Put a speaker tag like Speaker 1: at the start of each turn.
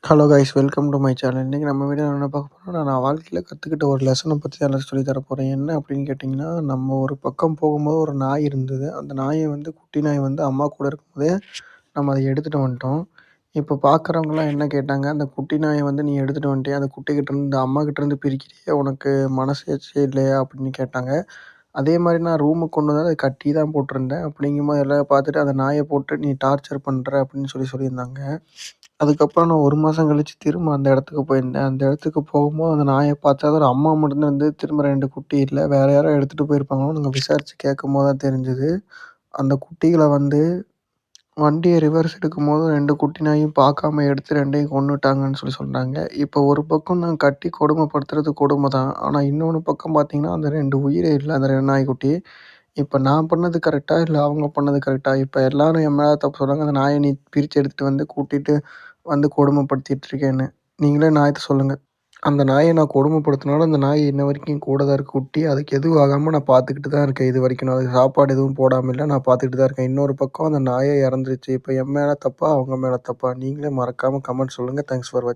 Speaker 1: Hello guys, welcome to my channel. இன்றைக்கி நம்ம video என்ன பார்க்க போறோம்னா, நான் வாழ்க்கையில் கற்றுக்கிட்ட ஒரு லெசனை பற்றி எல்லாம் சொல்லி தர போகிறேன். என்ன அப்படின்னு கேட்டிங்கன்னா, நம்ம ஒரு பக்கம் போகும்போது ஒரு நாய் இருந்தது. அந்த நாயை வந்து குட்டி நாய் வந்து அம்மா கூட இருக்கும்போதே நம்ம அதை எடுத்துகிட்டு வந்துட்டோம். இப்போ பார்க்குறவங்கலாம் என்ன கேட்டாங்க, அந்த குட்டி நாயை வந்து நீ எடுத்துகிட்டு வந்துட்டியா, அந்த குட்டிக்கிட்டேருந்து அம்மாக்கிட்டேருந்து பிரிக்கிறியே, உனக்கு மனசாட்சியே இல்லையா அப்படின்னு கேட்டாங்க. அதே மாதிரி நான் ரூமுக்கு கொண்டு வந்து அதை கட்டி தான் போட்டிருந்தேன். அப்படிங்கும்போது எல்லாம் பார்த்துட்டு அந்த நாயை போட்டு நீ டார்ச்சர் பண்ணுற அப்படின்னு சொல்லியிருந்தாங்க. அதுக்கப்புறம் நான் 1 மாதம் கழிச்சு திரும்ப அந்த இடத்துக்கு போயிருந்தேன். அந்த இடத்துக்கு போகும்போது அந்த நாய பார்த்தா அதோட அம்மா மட்டும் தான் இருந்தது. திரும்ப 2 குட்டி இல்ல. வேற யாரோ எடுத்துட்டு போயிருப்பாங்களோன்னு நாங்க விசாரிச்சு கேட்கும்போது தான் தெரிஞ்சது. அந்த குட்டிகள வந்து வண்டிய ரிவர்ஸ் எடுக்கும்போது 2 குட்டி நாயும் பார்க்காம எடுத்து 2யும் கொன்னுட்டாங்கன்னு சொன்னாங்க. இப்போ ஒரு பக்கம் நான் கட்டி கொடுமைப்படுத்துறது கொடுமை தான். ஆனா இன்னொன்னு பக்கம் பார்த்தீங்கன்னா, அந்த 2 உயிரே இல்ல. அந்த 2 நாய்க்குட்டி. இப்ப நான் பண்ணது கரெக்ட்டா? இல்ல அவங்க பண்ணது கரெக்ட்டா? இப்ப எல்லாரும் என் மேல தப்பு சொல்றாங்க. அந்த நாய நீ பிரிச்சு எடுத்துட்டு வந்து கூட்டிட்டு வந்து கொடுமைப்படுத்திட்டு இருக்கேன்னு. நீங்களே நியாயத்த சொல்லுங்க. அந்த நாய நான் கொடுமைப்படுத்துனாலும், அந்த நாய் இன்ன வரைக்கும் என் கூட தான் இருக்கு குட்டி. அதுக்கு எதுவும் ஆகாம நான் பார்த்துக்கிட்டு தான் இருக்கேன் இதுவரைக்கும். நான் அதுக்கு சாப்பாடு எதுவும் போடாம இல்ல. நான் பார்த்துக்கிட்டு தான் இருக்கேன். இன்னொரு பக்கம் அந்த நாயே இறந்துருச்சு. இப்ப என் மேல தப்பா? அவங்க மேல தப்பா? நீங்களே மறக்காம கமெண்ட் சொல்லுங்க. தேங்க்ஸ் ஃபார் வாட்சிங்.